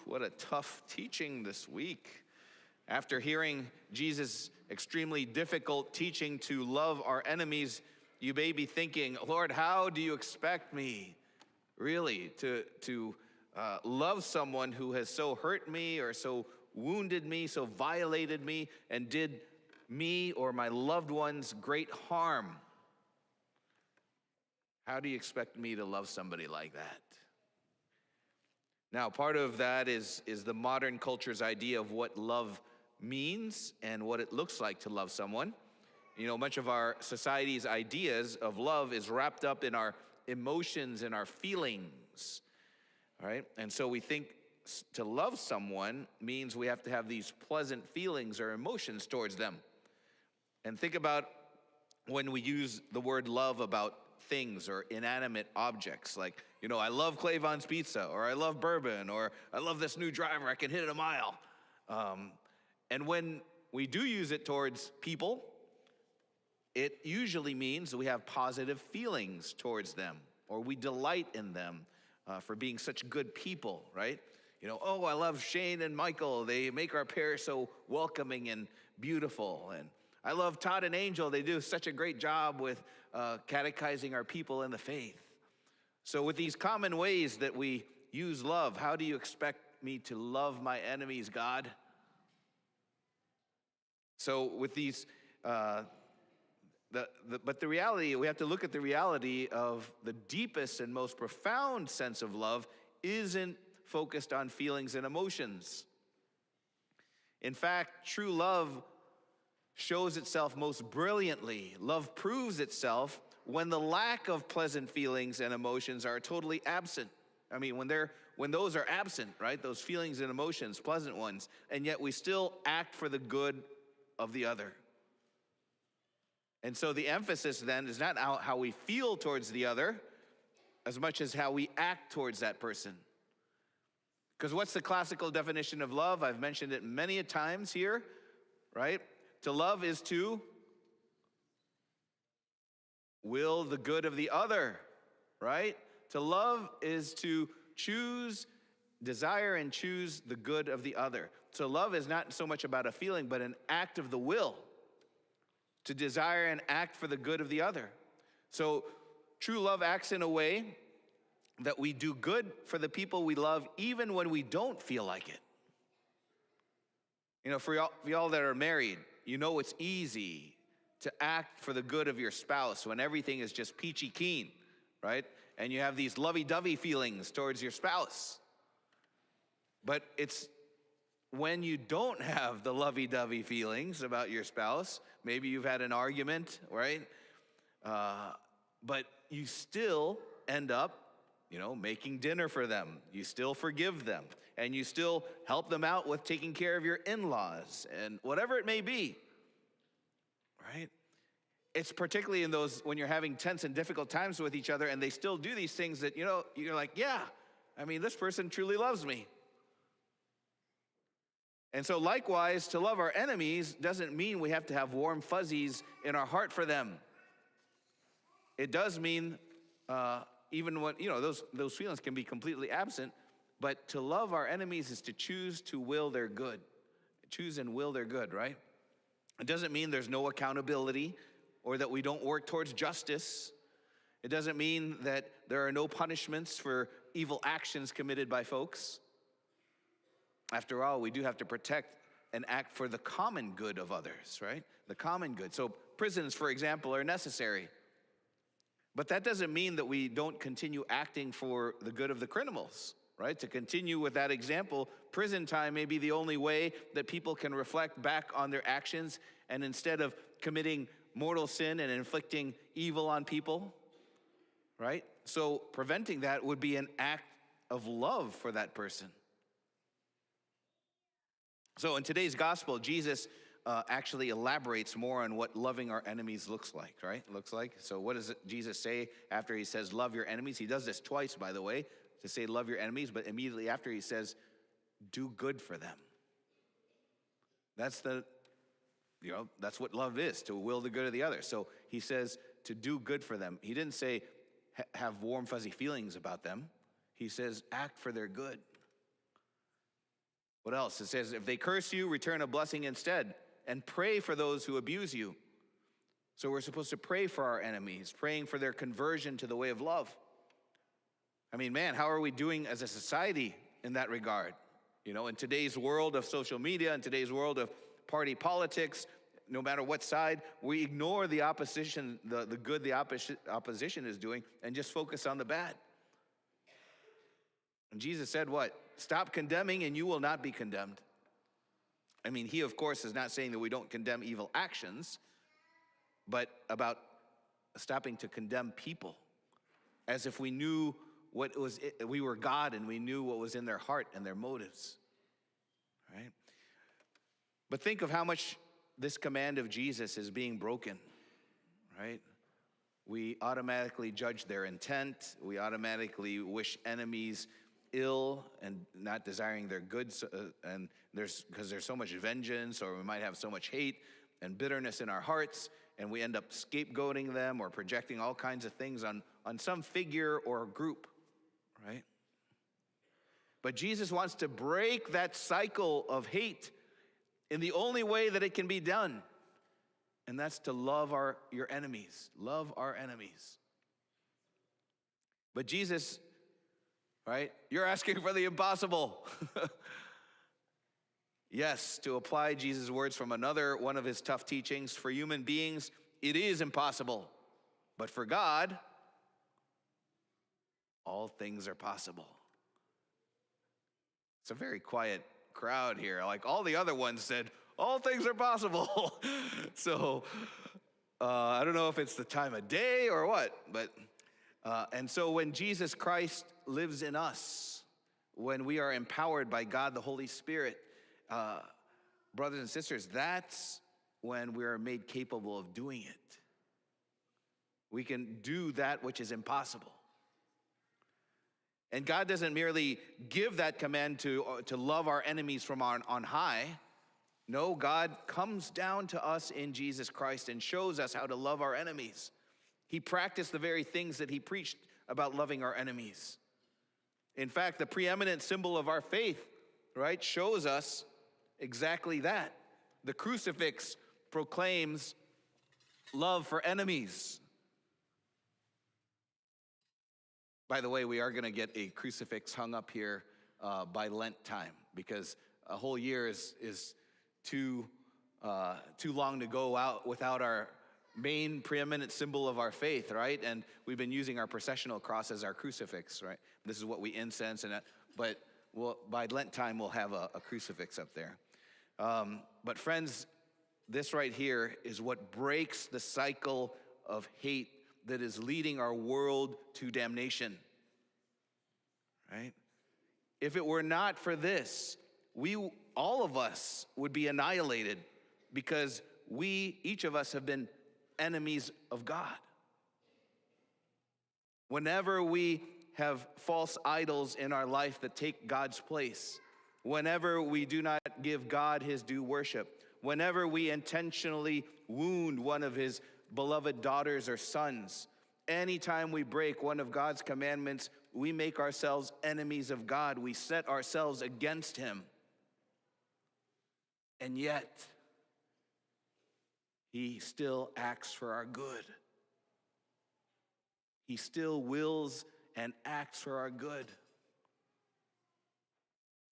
What a tough teaching this week. After hearing Jesus' extremely difficult teaching to love our enemies, you may be thinking, Lord, how do you expect me really to love someone who has so hurt me or so wounded me, so violated me, and did me or my loved ones great harm? How do you expect me to love somebody like that? Now, part of that is the modern culture's idea of what love means and what it looks like to love someone. You know, much of our society's ideas of love is wrapped up in our emotions and our feelings, right? And so we think to love someone means we have to have these pleasant feelings or emotions towards them. And think about when we use the word love about things or inanimate objects, like, you know, I love Clavon's Pizza, or I love bourbon, or I love this new driver, I can hit it a mile. And when we do use it towards people, it usually means we have positive feelings towards them, or we delight in them for being such good people, right? You know, oh, I love Shane and Michael. They make our pair so welcoming and beautiful. And I love Todd and Angel. They do such a great job with catechizing our people in the faith. So with these common ways that we use love, how do you expect me to love my enemies, God? So with these, but the reality, we have to look at the reality of the deepest and most profound sense of love isn't focused on feelings and emotions. In fact, true love shows itself most brilliantly. Love proves itself when the lack of pleasant feelings and emotions are totally absent. I mean, when those are absent, right? Those feelings and emotions, pleasant ones, and yet we still act for the good of the other. And so the emphasis then is not how we feel towards the other as much as how we act towards that person. Because what's the classical definition of love? I've mentioned it many a times here, right? To love is to will the good of the other, right? To love is to choose, desire, and choose the good of the other. So love is not so much about a feeling, but an act of the will to desire and act for the good of the other. So true love acts in a way that we do good for the people we love even when we don't feel like it. You know, for y'all that are married, you know it's easy to act for the good of your spouse when everything is just peachy keen, right? And you have these lovey-dovey feelings towards your spouse. But it's when you don't have the lovey-dovey feelings about your spouse, maybe you've had an argument, right? But you still end up, you know, making dinner for them. You still forgive them. And you still help them out with taking care of your in-laws and whatever it may be, right? It's particularly in those when you're having tense and difficult times with each other and they still do these things that, you know, you're like, yeah, I mean, this person truly loves me. And so likewise, to love our enemies doesn't mean we have to have warm fuzzies in our heart for them. It does mean even when, you know, those feelings can be completely absent, but to love our enemies is to choose to will their good. Choose and will their good, right? It doesn't mean there's no accountability or that we don't work towards justice. It doesn't mean that there are no punishments for evil actions committed by folks. After all, we do have to protect and act for the common good of others, right? The common good. So prisons, for example, are necessary. But that doesn't mean that we don't continue acting for the good of the criminals, right? To continue with that example, prison time may be the only way that people can reflect back on their actions, and instead of committing mortal sin and inflicting evil on people, right? So preventing that would be an act of love for that person. So in today's gospel, Jesus actually elaborates more on what loving our enemies looks like, right? So what does Jesus say after he says, love your enemies? He does this twice, by the way, to say love your enemies, but immediately after he says, do good for them. That's what love is, to will the good of the other. So he says to do good for them. He didn't say have warm, fuzzy feelings about them. He says act for their good. What else? It says, if they curse you, return a blessing instead, and pray for those who abuse you. So we're supposed to pray for our enemies, praying for their conversion to the way of love. I mean, man, how are we doing as a society in that regard? You know, in today's world of social media, in today's world of party politics, no matter what side, we ignore the opposition, the good the opposition is doing, and just focus on the bad. And Jesus said what? Stop condemning and you will not be condemned. I mean, he, of course, is not saying that we don't condemn evil actions, but about stopping to condemn people as if we knew we were God and we knew what was in their heart and their motives, right? But think of how much this command of Jesus is being broken, right? We automatically judge their intent. We automatically wish enemies ill and not desiring their good, and because there's so much vengeance, or we might have so much hate and bitterness in our hearts, and we end up scapegoating them or projecting all kinds of things on some figure or group, right? But Jesus wants to break that cycle of hate in the only way that it can be done, and that's to love your enemies. Love our enemies. But Jesus, right, you're asking for the impossible. Yes, to apply Jesus' words from another one of his tough teachings, for human beings, it is impossible. But for God, all things are possible. It's a very quiet crowd here. Like all the other ones said, all things are possible. So I don't know if it's the time of day or what, but and so when Jesus Christ lives in us, when we are empowered by God the Holy Spirit, brothers and sisters, that's when we are made capable of doing it. We can do that which is impossible. And God doesn't merely give that command to love our enemies from on high. No, God comes down to us in Jesus Christ and shows us how to love our enemies. He practiced the very things that he preached about loving our enemies. In fact, the preeminent symbol of our faith, right, shows us exactly that. The crucifix proclaims love for enemies. By the way, we are going to get a crucifix hung up here by Lent time, because a whole year is too long to go out without our main preeminent symbol of our faith, right? And we've been using our processional cross as our crucifix, right? This is what we incense, but by Lent time we'll have a crucifix up there. But friends, this right here is what breaks the cycle of hate that is leading our world to damnation, right? If it were not for this, all of us would be annihilated, because each of us have been enemies of God. Whenever we have false idols in our life that take God's place, whenever we do not give God his due worship, whenever we intentionally wound one of his beloved daughters or sons, anytime we break one of God's commandments, we make ourselves enemies of God. We set ourselves against him. And yet, he still acts for our good. He still wills and acts for our good.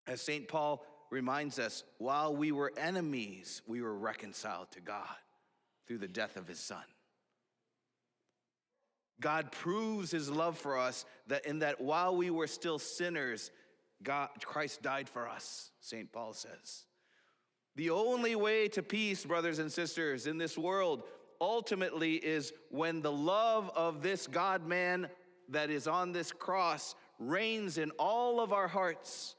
As St. Paul reminds us, while we were enemies, we were reconciled to God through the death of his Son. God proves his love for us in that while we were still sinners, Christ died for us, St. Paul says. The only way to peace, brothers and sisters, in this world ultimately is when the love of this God-man that is on this cross reigns in all of our hearts,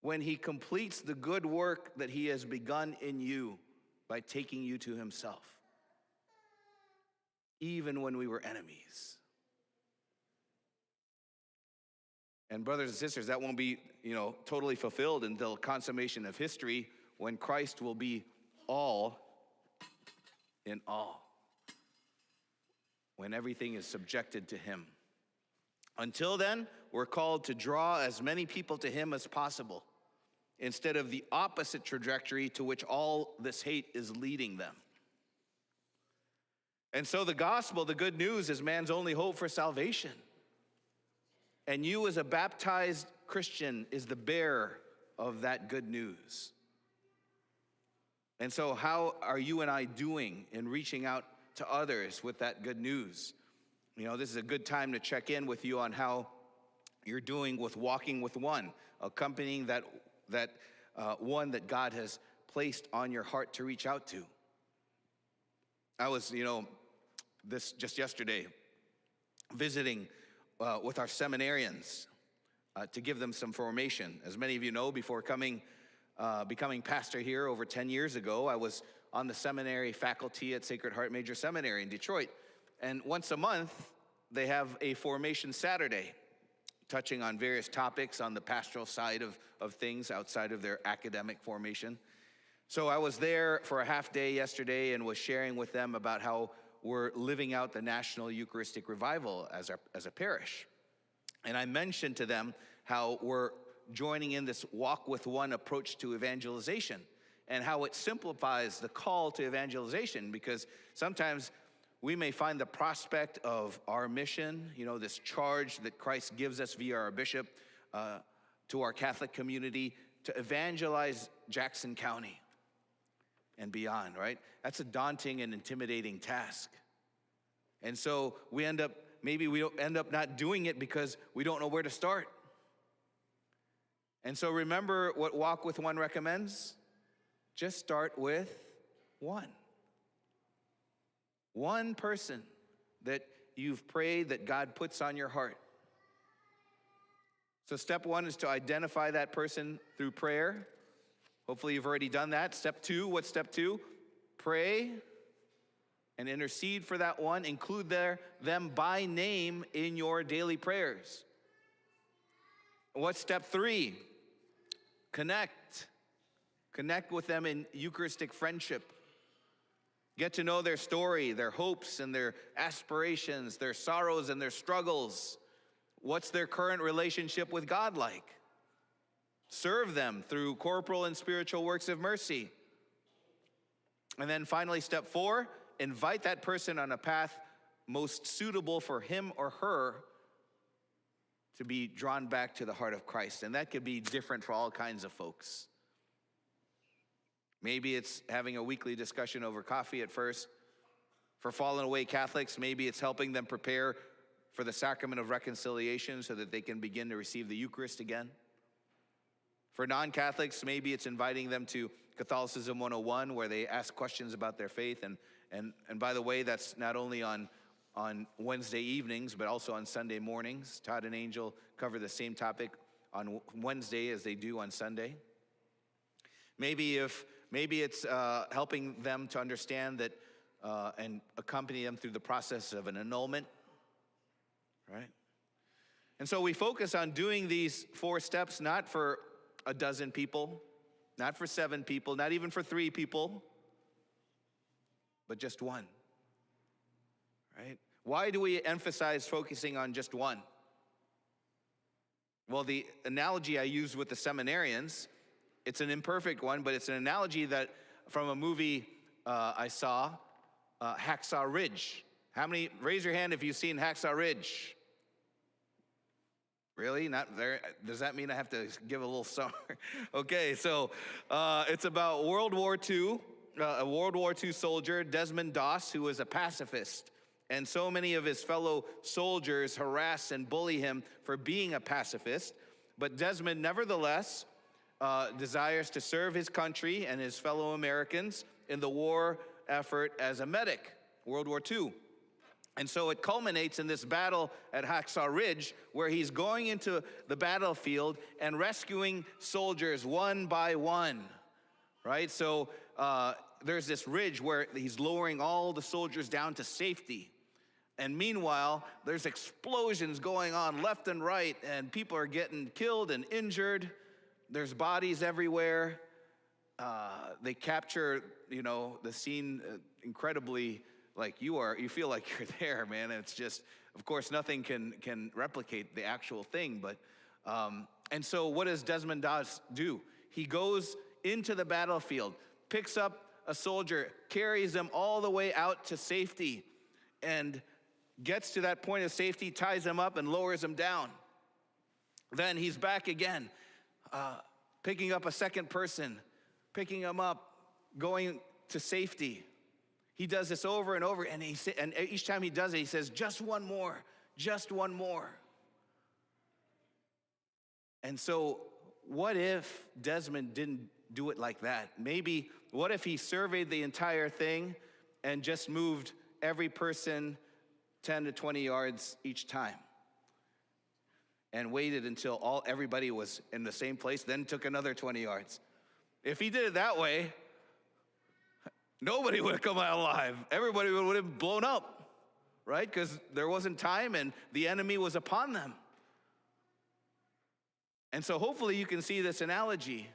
when he completes the good work that he has begun in you by taking you to himself, even when we were enemies. And brothers and sisters, that won't be, totally fulfilled until consummation of history, when Christ will be all in all, when everything is subjected to him. Until then, we're called to draw as many people to him as possible, instead of the opposite trajectory to which all this hate is leading them. And so the gospel, the good news, is man's only hope for salvation. And you as a baptized Christian is the bearer of that good news. And so how are you and I doing in reaching out to others with that good news? You know, this is a good time to check in with you on how you're doing with walking with one, accompanying that one that God has placed on your heart to reach out to. I was, just yesterday, visiting with our seminarians to give them some formation. As many of you know, before becoming pastor here over 10 years ago, I was on the seminary faculty at Sacred Heart Major Seminary in Detroit. And once a month, they have a formation Saturday, touching on various topics on the pastoral side of things outside of their academic formation. So I was there for a half day yesterday and was sharing with them about how we're living out the National Eucharistic Revival as a parish. And I mentioned to them how we're joining in this walk with one approach to evangelization and how it simplifies the call to evangelization, because sometimes we may find the prospect of our mission, this charge that Christ gives us via our bishop to our Catholic community to evangelize Jackson County and beyond, right? That's a daunting and intimidating task. And so we end up not doing it because we don't know where to start. And so remember what Walk with One recommends? Just start with one. One person that you've prayed that God puts on your heart. So step one is to identify that person through prayer. Hopefully you've already done that. Step two, what's step two? Pray and intercede for that one. Include them by name in your daily prayers. What's step three? Connect. Connect with them in Eucharistic friendship. Get to know their story, their hopes and their aspirations, their sorrows and their struggles. What's their current relationship with God like? Serve them through corporal and spiritual works of mercy. And then finally, step four, invite that person on a path most suitable for him or her to be drawn back to the heart of Christ. And that could be different for all kinds of folks. Maybe it's having a weekly discussion over coffee at first. For fallen away Catholics, maybe it's helping them prepare for the sacrament of reconciliation so that they can begin to receive the Eucharist again. For non-Catholics, maybe it's inviting them to Catholicism 101, where they ask questions about their faith. And by the way, that's not only on Wednesday evenings, but also on Sunday mornings. Todd and Angel cover the same topic on Wednesday as they do on Sunday. Maybe it's helping them to understand that and accompany them through the process of an annulment, right? And so we focus on doing these 4 steps, not for a dozen people, not for 7 people, not even for 3 people, but just one, right? Why do we emphasize focusing on just one? Well, the analogy I used with the seminarians, it's an imperfect one, but it's an analogy that from a movie I saw, Hacksaw Ridge. How many, raise your hand if you've seen Hacksaw Ridge. Really? Not there? Does that mean I have to give a little summary? Okay, so it's about World War II, a World War II soldier, Desmond Doss, who was a pacifist. And so many of his fellow soldiers harass and bully him for being a pacifist. But Desmond, nevertheless, desires to serve his country and his fellow Americans in the war effort as a medic, World War II. And so it culminates in this battle at Hacksaw Ridge, where he's going into the battlefield and rescuing soldiers one by one, right? So there's this ridge where he's lowering all the soldiers down to safety. And meanwhile, there's explosions going on left and right, and people are getting killed and injured. There's bodies everywhere. They capture, the scene incredibly Like you feel like you're there, man. And it's just, of course, nothing can replicate the actual thing. But and so what does Desmond Doss do? He goes into the battlefield, picks up a soldier, carries him all the way out to safety, and gets to that point of safety, ties him up, and lowers him down. Then he's back again, picking up a second person, picking him up, going to safety. He does this over and over, and each time he does it, he says, just one more, just one more. And so what if Desmond didn't do it like that? Maybe, what if he surveyed the entire thing and just moved every person 10 to 20 yards each time and waited until everybody was in the same place, then took another 20 yards? If he did it that way, nobody would have come out alive. Everybody would have blown up, right? Because there wasn't time and the enemy was upon them. And so hopefully you can see this analogy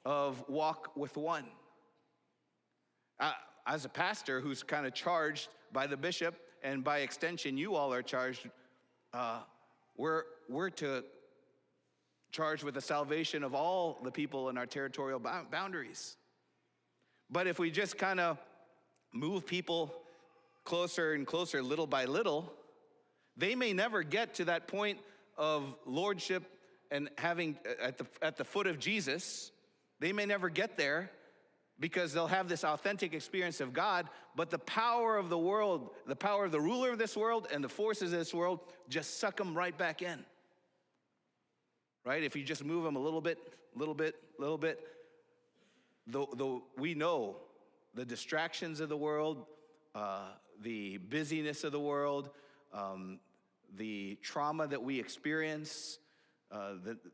of walk with one. As a pastor who's kind of charged by the bishop, and by extension you all are charged, we're to charge with the salvation of all the people in our territorial boundaries. But if we just kind of move people closer and closer little by little, they may never get to that point of lordship and having at the foot of Jesus. They may never get there because they'll have this authentic experience of God, but the power of the world, the power of the ruler of this world and the forces of this world just suck them right back in. Right? If you just move them a little bit, we know the distractions of the world, the busyness of the world, the trauma that we experience,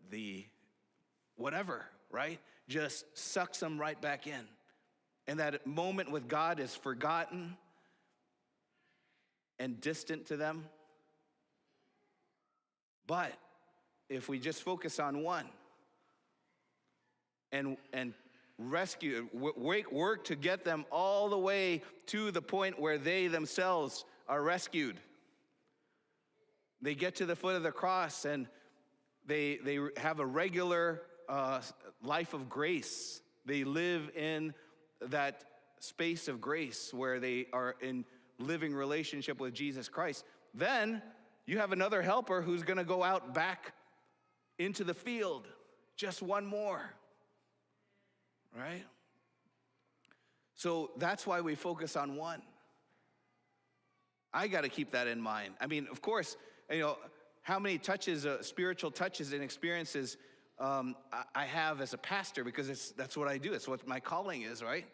the whatever, right? Just sucks them right back in. And that moment with God is forgotten and distant to them. But if we just focus on one and rescue, work to get them all the way to the point where they themselves are rescued. They get to the foot of the cross and they have a regular life of grace. They live in that space of grace where they are in living relationship with Jesus Christ. Then you have another helper who's going to go out back into the field. Just one more. Right? So that's why we focus on one. I got to keep that in mind. I mean, of course, how many touches, spiritual touches and experiences I have as a pastor, because that's what I do. It's what my calling is, right?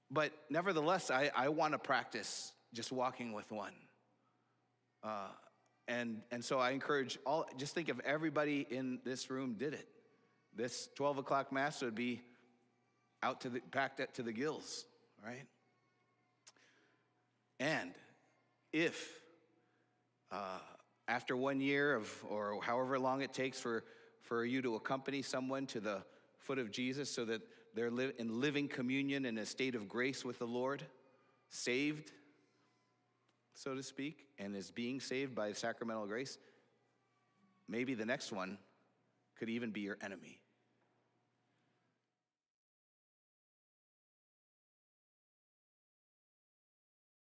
But nevertheless, I want to practice just walking with one. And so I encourage just think if everybody in this room did it. This 12 o'clock mass would be packed to the gills, right? And if after 1 year or however long it takes for you to accompany someone to the foot of Jesus so that they're in living communion in a state of grace with the Lord, saved, so to speak, and is being saved by sacramental grace, maybe the next one could even be your enemy.